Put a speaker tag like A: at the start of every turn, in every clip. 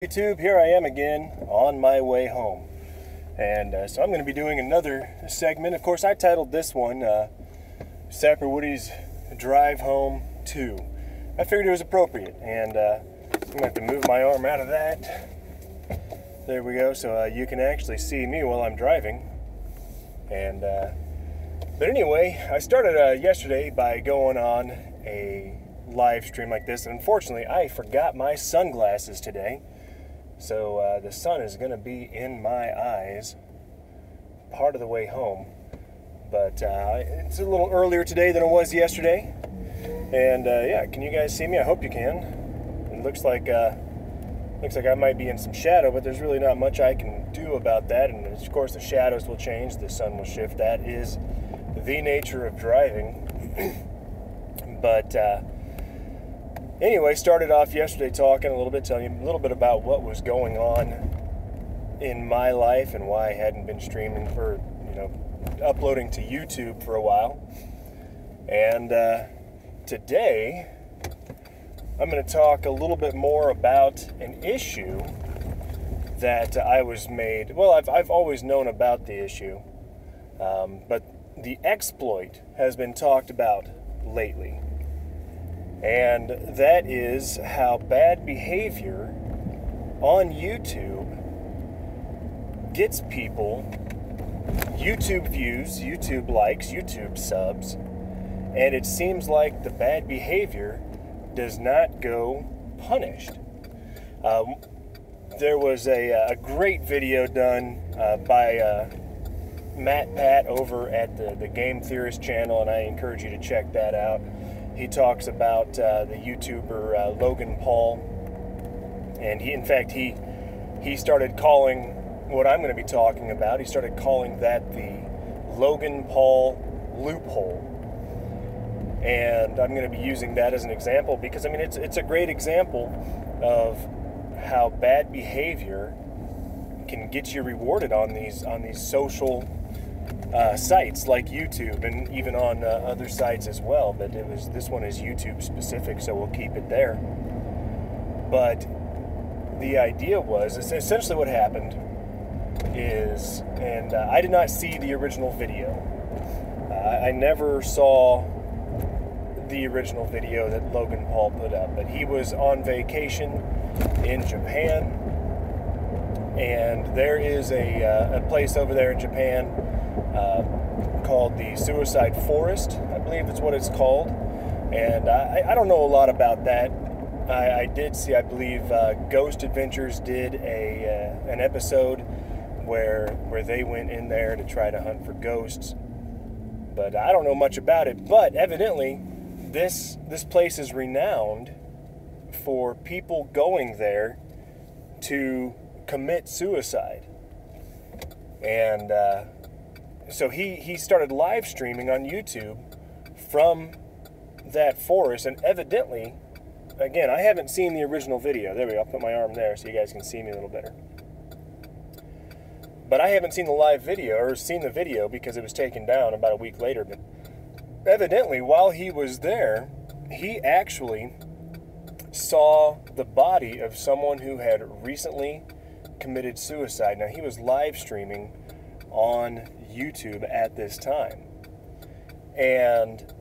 A: YouTube, here I am again on my way home, and so I'm going to be doing another segment. Of course, I titled this one Sapper Woody's Drive Home 2. I figured it was appropriate, and I'm going to have to move my arm out of that. There we go, so you can actually see me while I'm driving. And but anyway, I started yesterday by going on a live stream like this, and unfortunately I forgot my sunglasses today. So the sun is going to be in my eyes part of the way home. But it's a little earlier today than it was yesterday. And yeah, can you guys see me? I hope you can. It looks like I might be in some shadow, but there's really not much I can do about that. And of course the shadows will change, the sun will shift. That is the nature of driving. But anyway, started off yesterday talking a little bit, telling you a little bit about what was going on in my life and why I hadn't been streaming for, uploading to YouTube for a while. And today, I'm going to talk a little bit more about an issue that I was made. Well, I've always known about the issue, but the exploit has been talked about lately. And that is how bad behavior on YouTube gets people YouTube views, YouTube likes, YouTube subs, and it seems like the bad behavior does not go punished. There was a great video done by Matt Pat over at the Game Theorist channel, and I encourage you to check that out. He talks about the YouTuber Logan Paul, and he started calling what I'm going to be talking about. He started calling that the Logan Paul loophole, and I'm going to be using that as an example because it's a great example of how bad behavior can get you rewarded on these social sites like YouTube, and even on other sites as well, but this one is YouTube specific, so we'll keep it there. But the idea was, essentially what happened is, and I did not see the original video. I never saw the original video that Logan Paul put up, but he was on vacation in Japan, and there is a place over there in Japan called the Suicide Forest, I believe that's what it's called. And I don't know a lot about that. I did see, I believe Ghost Adventures did an episode where they went in there to try to hunt for ghosts, but I don't know much about it. But evidently this place is renowned for people going there to commit suicide. And so he started live streaming on YouTube from that forest, and evidently, again, I haven't seen the original video. There we go. I'll put my arm there so you guys can see me a little better. But I haven't seen the live video, or seen the video, because it was taken down about a week later. But evidently, while he was there, he actually saw the body of someone who had recently committed suicide. Now, he was live streaming on YouTube at this time, and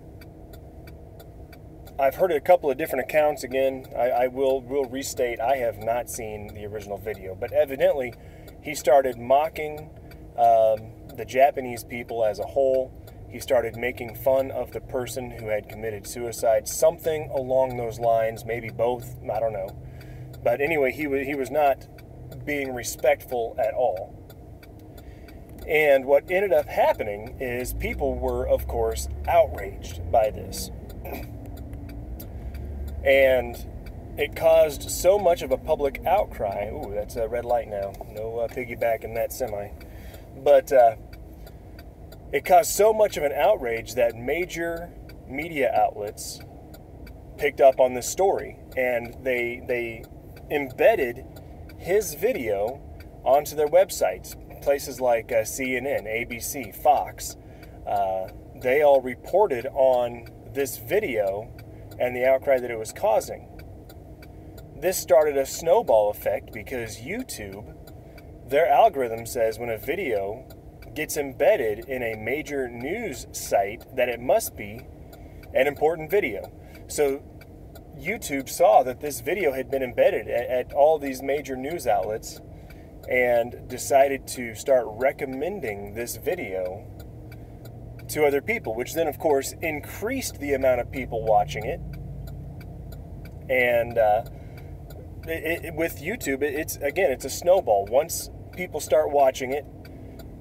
A: I've heard a couple of different accounts. Again, I will restate, I have not seen the original video, but evidently he started mocking the Japanese people as a whole. He started making fun of the person who had committed suicide, something along those lines, maybe both, I don't know. But anyway, he was not being respectful at all. And what ended up happening is people were, of course, outraged by this. And it caused so much of a public outcry. Ooh, that's a red light now. No piggybacking that semi. But it caused so much of an outrage that major media outlets picked up on this story, and they embedded his video onto their websites. Places like CNN, ABC, Fox, they all reported on this video and the outcry that it was causing. this started a snowball effect because YouTube, their algorithm says when a video gets embedded in a major news site that it must be an important video. So YouTube saw that this video had been embedded at all these major news outlets and decided to start recommending this video to other people, which then of course increased the amount of people watching it. And with YouTube, it's a snowball. Once people start watching it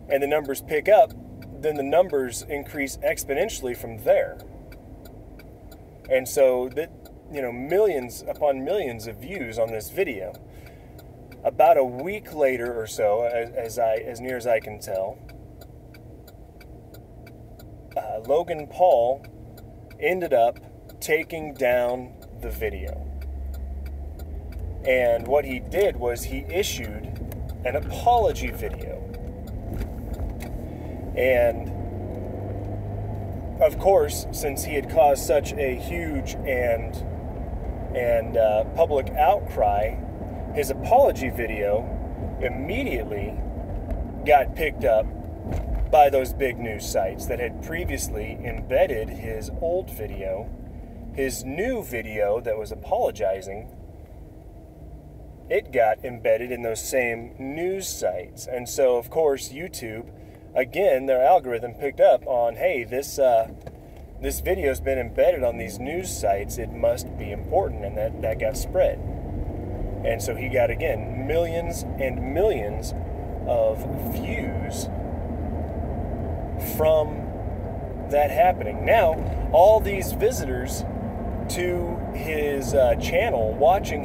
A: and the numbers pick up, then the numbers increase exponentially from there. And so that, millions upon millions of views on this video. About a week later or so, as near as I can tell, Logan Paul ended up taking down the video. And what he did was he issued an apology video. And of course, since he had caused such a huge and public outcry, his apology video immediately got picked up by those big news sites that had previously embedded his old video. His new video that was apologizing, it got embedded in those same news sites. And so, of course, YouTube, again, their algorithm picked up on, hey, this video's been embedded on these news sites, it must be important, and that got spread. And so he got, again, millions and millions of views from that happening. Now, all these visitors to his channel, watching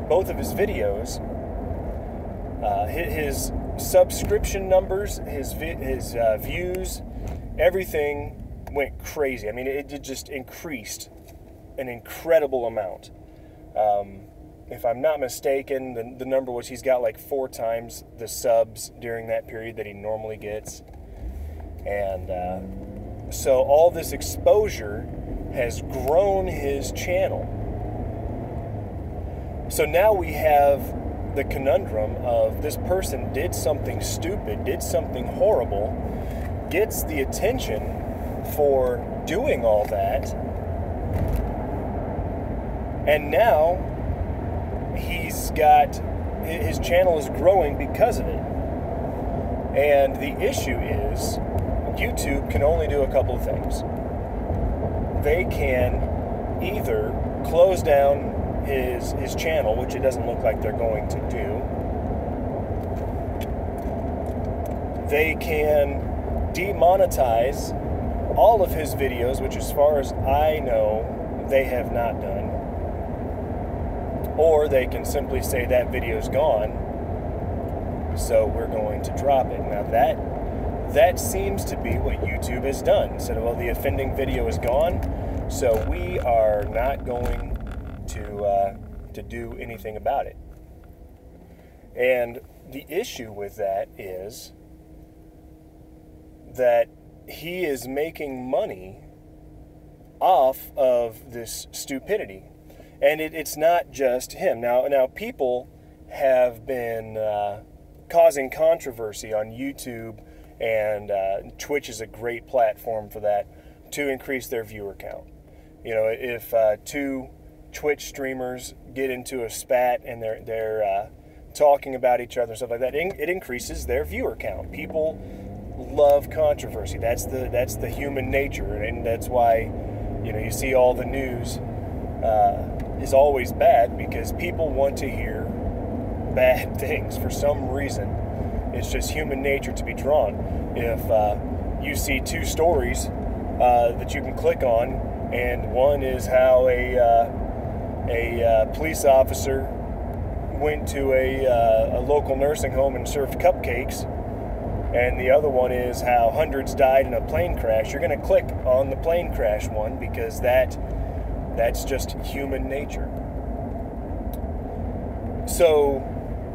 A: both of his videos, his subscription numbers, his views, everything went crazy. I mean, it just increased an incredible amount. If I'm not mistaken, the number was he's got like 4 times the subs during that period that he normally gets. And so all this exposure has grown his channel. So now we have the conundrum of this person did something stupid, did something horrible, gets the attention for doing all that, and now his channel is growing because of it. And the issue is YouTube can only do a couple of things. They can either close down his channel, which it doesn't look like they're going to do. They can demonetize all of his videos, which as far as I know, they have not done. Or they can simply say that video's gone, so we're going to drop it. Now that seems to be what YouTube has done. Said, well, the offending video is gone, so we are not going to do anything about it. And the issue with that is that he is making money off of this stupidity. And it's not just him. Now people have been causing controversy on YouTube, and Twitch is a great platform for that, to increase their viewer count. If 2 Twitch streamers get into a spat and they're talking about each other and stuff like that, it increases their viewer count. People love controversy. That's the human nature, and that's why you see all the news is always bad, because people want to hear bad things for some reason. It's just human nature to be drawn. If you see 2 stories that you can click on, and one is how a police officer went to a local nursing home and served cupcakes, and the other one is how hundreds died in a plane crash, you're going to click on the plane crash one, because that's just human nature. So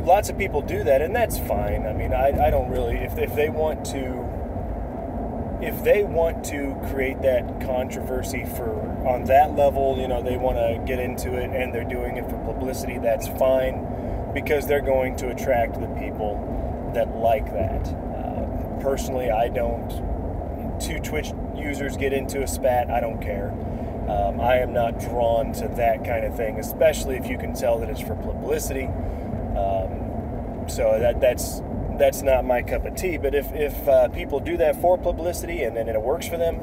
A: lots of people do that, and that's fine. I mean, I don't really, if they want to if they want to create that controversy on that level, they want to get into it and they're doing it for publicity, that's fine, because they're going to attract the people that like that. Personally, I don't. Two Twitch users get into a spat, I don't care. I am not drawn to that kind of thing, especially if you can tell that it's for publicity. So that's not my cup of tea. But if people do that for publicity and it works for them,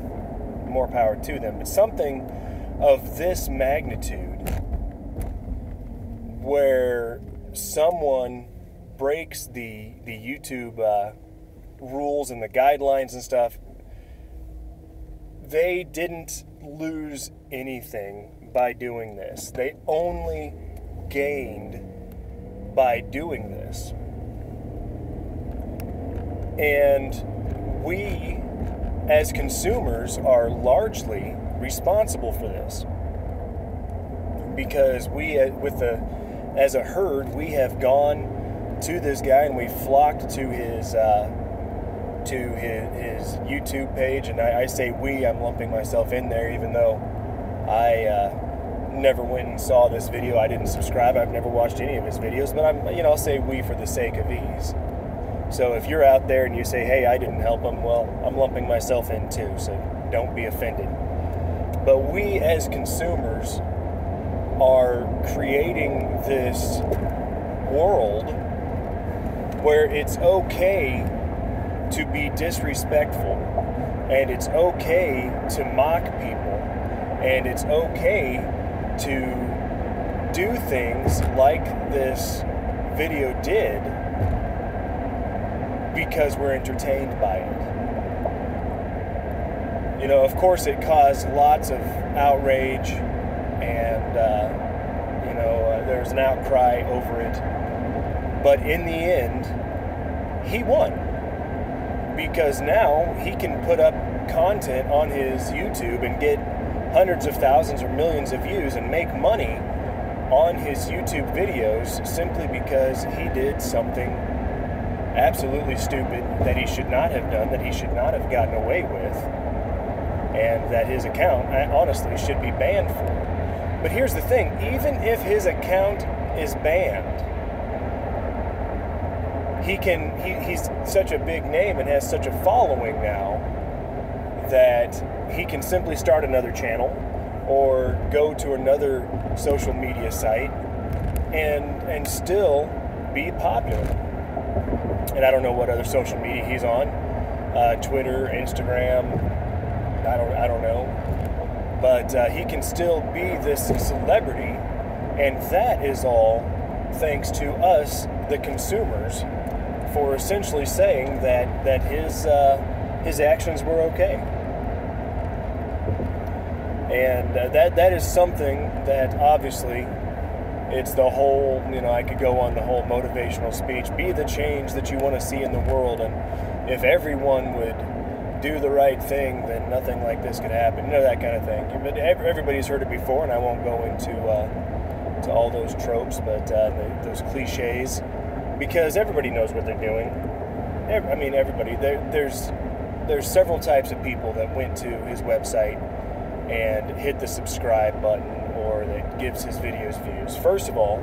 A: more power to them. But something of this magnitude, where someone breaks the YouTube rules and the guidelines and stuff, they didn't lose anything by doing this. They only gained by doing this. And we, as consumers, are largely responsible for this, because we, as a herd, we have gone to this guy and we flocked to his YouTube page. And I say we, I'm lumping myself in there, even though I never went and saw this video. I didn't subscribe. I've never watched any of his videos, but I'll say we for the sake of ease. So if you're out there and you say, hey, I didn't help him, well, I'm lumping myself in too, so don't be offended. But we as consumers are creating this world where it's okay to be disrespectful, and it's okay to mock people, and it's okay to do things like this video did, because we're entertained by it. Of course it caused lots of outrage, and there's an outcry over it, but in the end he won, because now he can put up content on his YouTube and get hundreds of thousands or millions of views and make money on his YouTube videos simply because he did something absolutely stupid that he should not have done, that he should not have gotten away with, and that his account, honestly, should be banned for. But here's the thing, even if his account is banned, he's such a big name and has such a following now that he can simply start another channel or go to another social media site and still be popular. And I don't know what other social media he's on, Twitter, Instagram, I don't know, but he can still be this celebrity, and that is all thanks to us, the consumers, for essentially saying that his actions were okay. And that is something that obviously, it's the whole, I could go on the whole motivational speech, be the change that you want to see in the world, and if everyone would do the right thing, then nothing like this could happen, that kind of thing. But everybody's heard it before, and I won't go into to all those tropes, but those cliches, because everybody knows what they're doing. Everybody. There's several types of people that went to his website and hit the subscribe button, or that gives his videos views. First of all,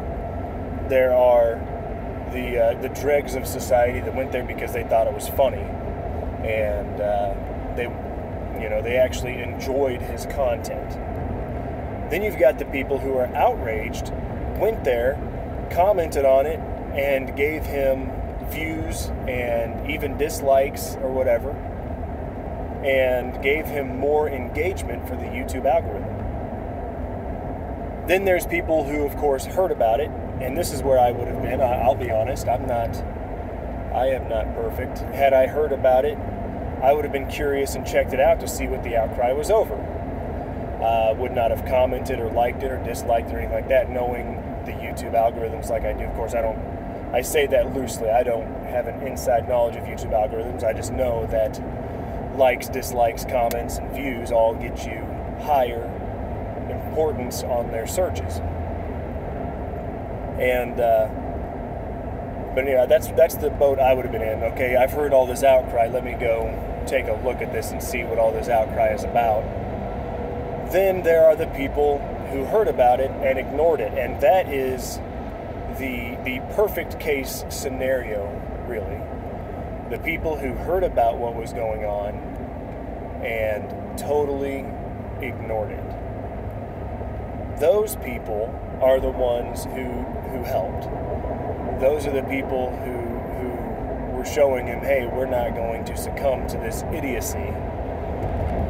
A: there are the dregs of society that went there because they thought it was funny, and they actually enjoyed his content. Then you've got the people who are outraged, went there, commented on it, and gave him views and even dislikes or whatever, and gave him more engagement for the YouTube algorithm. Then there's people who, of course, heard about it, and this is where I would have been. I'll be honest, I am not perfect. Had I heard about it, I would have been curious and checked it out to see what the outcry was over. Would not have commented or liked it or disliked it or anything like that, knowing the YouTube algorithms like I do. Of course, I say that loosely. I don't have an inside knowledge of YouTube algorithms. I just know that likes, dislikes, comments, and views all get you higher importance on their searches. And but anyway, that's the boat I would have been in. Okay, I've heard all this outcry. Let me go take a look at this and see what all this outcry is about. Then there are the people who heard about it and ignored it, and that is the perfect case scenario, really. The people who heard about what was going on and totally ignored it. Those people are the ones who helped. Those are the people who were showing him, hey, we're not going to succumb to this idiocy.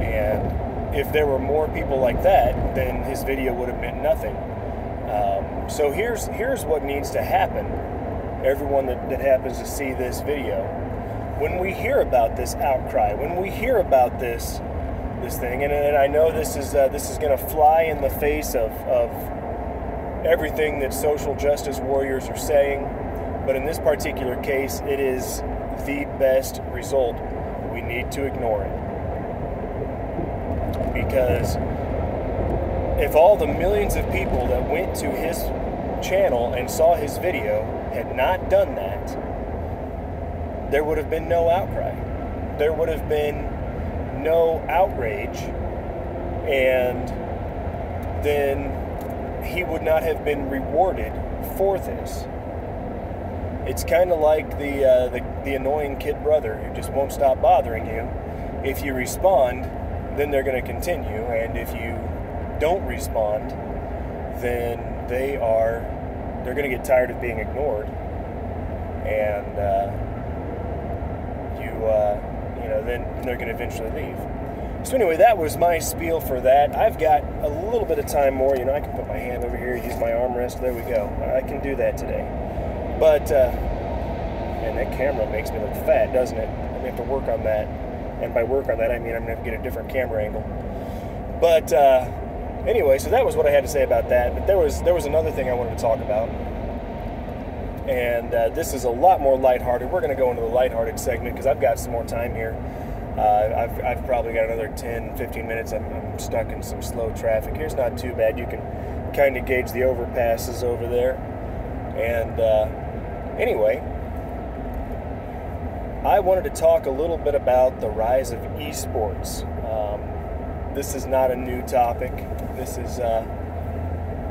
A: And if there were more people like that, then his video would have meant nothing. So here's what needs to happen. Everyone that happens to see this video, when we hear about this outcry, when we hear about this thing, and I know this is going to fly in the face of everything that social justice warriors are saying, but in this particular case, it is the best result. We need to ignore it, because if all the millions of people that went to his channel and saw his video had not done that, there would have been no outcry. There would have been no outrage, and then he would not have been rewarded for this. It's kind of like the annoying kid brother who just won't stop bothering you. If you respond, then they're going to continue, and if you don't respond, then they're going to get tired of being ignored, and then they're going to eventually leave. So anyway, that was my spiel for that. I've got a little bit of time more. I can put my hand over here, use my armrest. There we go. I can do that today. But and that camera makes me look fat, doesn't it? I'm going to have to work on that. And by work on that, I mean I'm going to have to get a different camera angle. But anyway, so that was what I had to say about that. But there was another thing I wanted to talk about. And this is a lot more lighthearted. We're going to go into the lighthearted segment because I've got some more time here. I've probably got another 10, 15 minutes. I'm stuck in some slow traffic. Here's not too bad. You can kind of gauge the overpasses over there. And anyway, I wanted to talk a little bit about the rise of esports. This is not a new topic.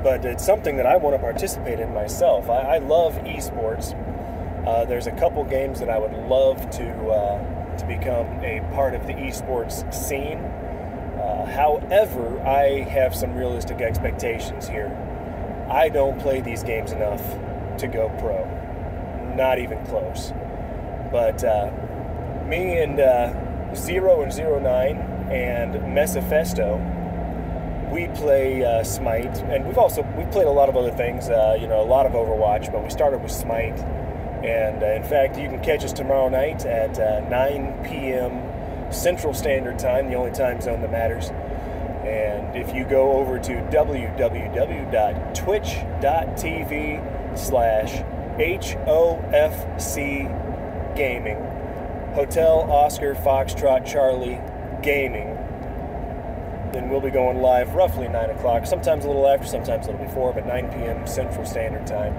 A: But it's something that I want to participate in myself. I love esports. There's a couple games that I would love to become a part of the esports scene. However, I have some realistic expectations here. I don't play these games enough to go pro. Not even close. But me and Zero and 09 and Mesifesto, we play Smite, and we've played a lot of other things, a lot of Overwatch, but we started with Smite. And in fact, you can catch us tomorrow night at 9 p.m. Central Standard Time, the only time zone that matters. And if you go over to www.twitch.tv/HOFC Gaming, Hotel Oscar Foxtrot Charlie Gaming, then we'll be going live roughly 9 o'clock, sometimes a little after, sometimes a little before, but 9 p.m. Central Standard Time.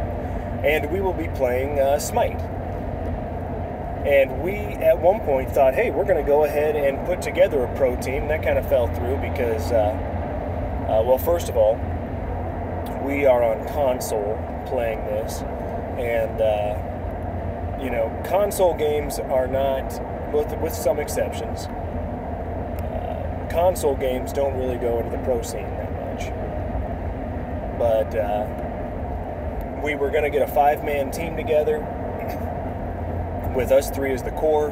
A: And we will be playing Smite. And we, at one point, thought, hey, we're going to go ahead and put together a pro team. That kind of fell through because, well, first of all, we are on console playing this. And, console games are not, with some exceptions, console games don't really go into the pro scene that much. But we were going to get a 5-man team together with us 3 as the core,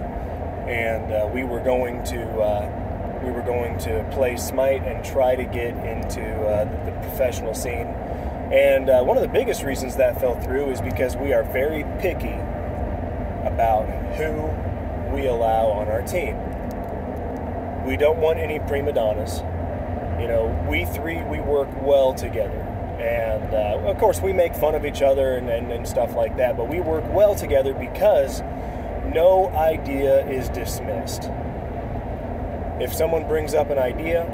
A: and we were going to play Smite and try to get into the professional scene. And one of the biggest reasons that fell through is because we are very picky about who we allow on our team. We don't want any prima donnas. We 3, we work well together. And, of course, we make fun of each other and stuff like that, but we work well together because no idea is dismissed. If someone brings up an idea,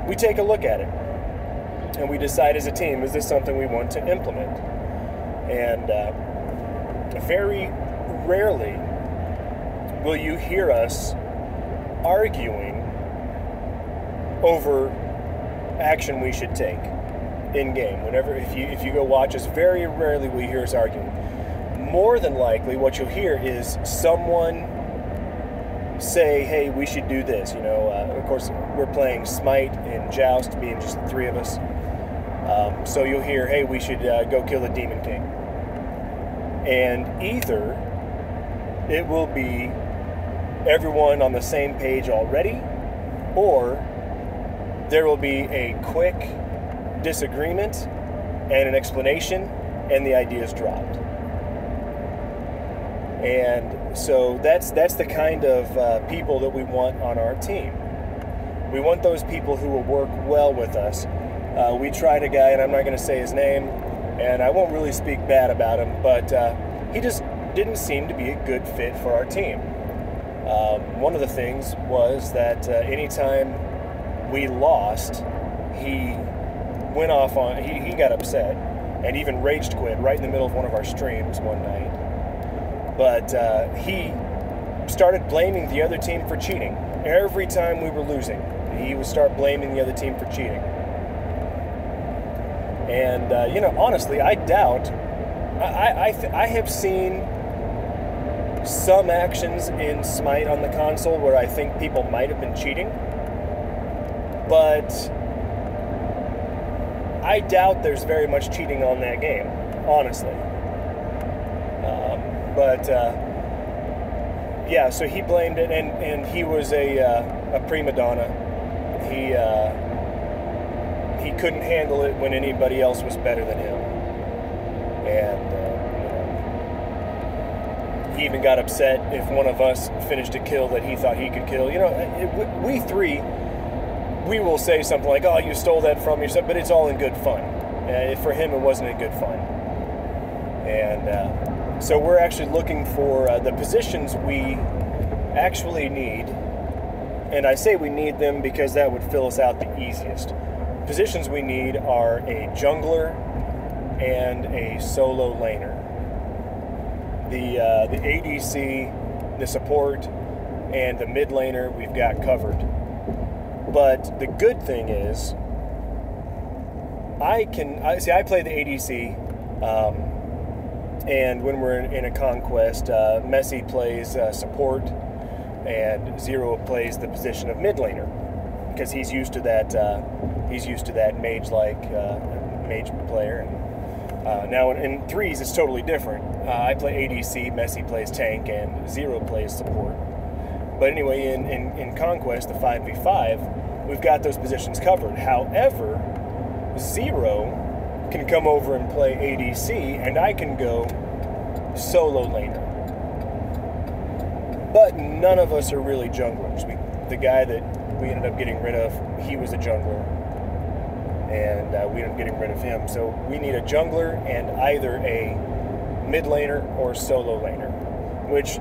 A: we take a look at it. And we decide as a team, is this something we want to implement? And very rarely will you hear us arguing over action we should take in game. Whenever, if you go watch us, very rarely will you hear us arguing. More than likely, what you'll hear is someone say, "Hey, we should do this." Of course, we're playing Smite and Joust, being just the three of us. So you'll hear, "Hey, we should go kill the Demon King." And either it will be everyone on the same page already, or there will be a quick disagreement and an explanation, and the idea is dropped. And so that's the kind of people that we want on our team. We want those people who will work well with us. We tried a guy, and I'm not going to say his name, and I won't really speak bad about him, but he just didn't seem to be a good fit for our team. One of the things was that anytime we lost, he went off on, he got upset and even rage quit right in the middle of one of our streams one night. But he started blaming the other team for cheating. Every time we were losing, he would start blaming the other team for cheating. And, honestly, I doubt, I have seen some actions in Smite on the console where I think people might have been cheating, but I doubt there's very much cheating on that game, honestly. Yeah, so he blamed it, and he was a prima donna. He couldn't handle it when anybody else was better than him, and he even got upset if one of us finished a kill that he thought he could kill. We three, we will say something like, "Oh, you stole that from yourself," but it's all in good fun. For him, it wasn't in good fun. And so we're actually looking for the positions we actually need, and I say we need them because that would fill us out the easiest. Positions we need are a jungler and a solo laner. The ADC, the support, and the mid laner we've got covered. But the good thing is, I play the ADC, and when we're in a conquest, Messi plays support, and Zero plays the position of mid laner, because he's used to that. He's used to that mage-like mage player. And now in threes, it's totally different. I play ADC, Messi plays tank, and Zero plays support. But anyway, in Conquest, the 5v5, we've got those positions covered. However, Zero can come over and play ADC, and I can go solo laner. But none of us are really junglers. The guy that we ended up getting rid of, he was a jungler, and we ended up getting rid of him. So we need a jungler and either a mid laner or solo laner, which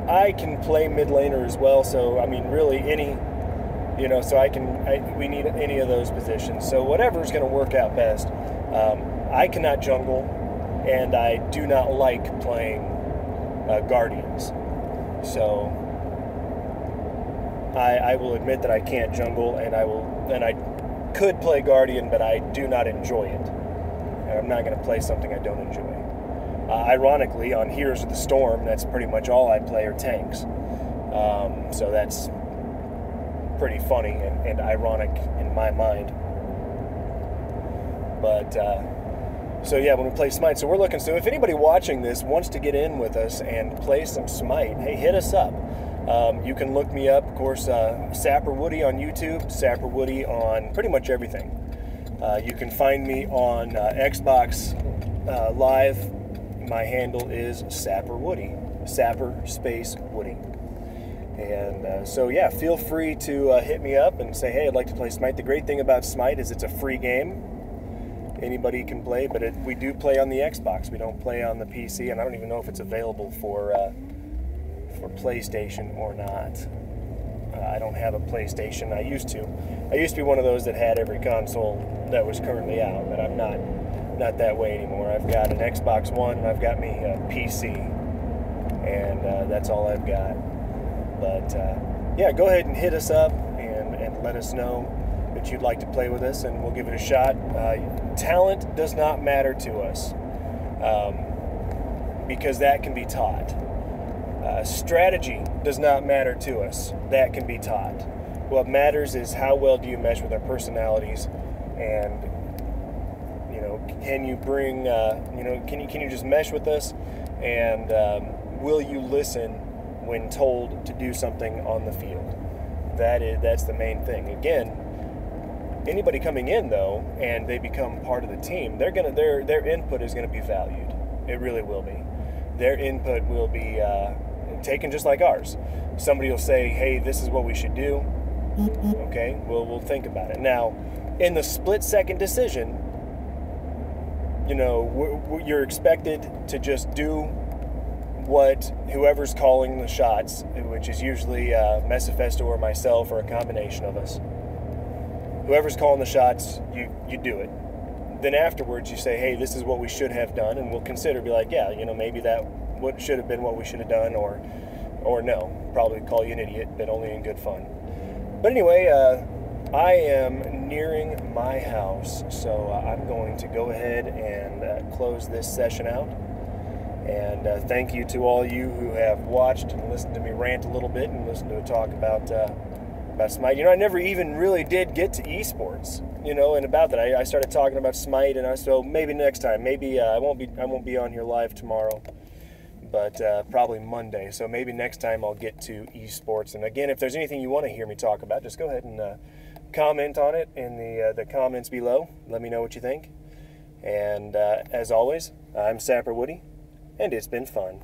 A: I can play mid laner as well. So I mean, really any, so we need any of those positions. So whatever's going to work out best. I cannot jungle, and I do not like playing Guardians. So I will admit that I can't jungle, and I could play Guardian, but I do not enjoy it. And I'm not going to play something I don't enjoy. Ironically, on Heroes of the Storm, that's pretty much all I play are tanks. So that's pretty funny and ironic in my mind. But so yeah, when we play Smite, so we're looking. So if anybody watching this wants to get in with us and play some Smite, hey, hit us up. You can look me up, of course, Sapper Woody on YouTube, Sapper Woody on pretty much everything. You can find me on Xbox Live. My handle is Sapper Woody, Sapper space Woody. And so yeah, feel free to hit me up and say, hey, I'd like to play Smite. The great thing about Smite is it's a free game. Anybody can play, but we do play on the Xbox. We don't play on the PC, and I don't even know if it's available for PlayStation or not. I don't have a PlayStation. I used to be one of those that had every console that was currently out, but I'm not that way anymore. I've got an Xbox One, and I've got me a PC. and that's all I've got. But yeah, go ahead and hit us up and let us know that you'd like to play with us, and we'll give it a shot. Talent does not matter to us, because that can be taught. Strategy does not matter to us. That can be taught. What matters is how well do you mesh with our personalities, and can you bring can you just mesh with us, and will you listen when told to do something on the field? That's the main thing. Again, anybody coming in though, and they become part of the team, their input is going to be valued. It really will be. Their input will be taken just like ours. Somebody will say, "Hey, this is what we should do." Okay, we'll think about it. Now, in the split-second decision, you're expected to just do what whoever's calling the shots, which is usually Messifesto or myself or a combination of us. Whoever's calling the shots, you do it. Then afterwards you say, hey, this is what we should have done, and we'll consider, be like, yeah, maybe that what should have been what we should have done, or no, probably call you an idiot, but only in good fun. But anyway, I am nearing my house, so I'm going to go ahead and close this session out. And thank you to all you who have watched and listened to me rant a little bit and listened to it talk about Smite. I never even really did get to esports, and about that. I started talking about Smite, and so maybe next time. Maybe I won't be on here live tomorrow, but probably Monday. So maybe next time I'll get to esports. And again, if there's anything you want to hear me talk about, just go ahead and comment on it in the comments below. Let me know what you think. And as always, I'm Sapper Woody, and it's been fun.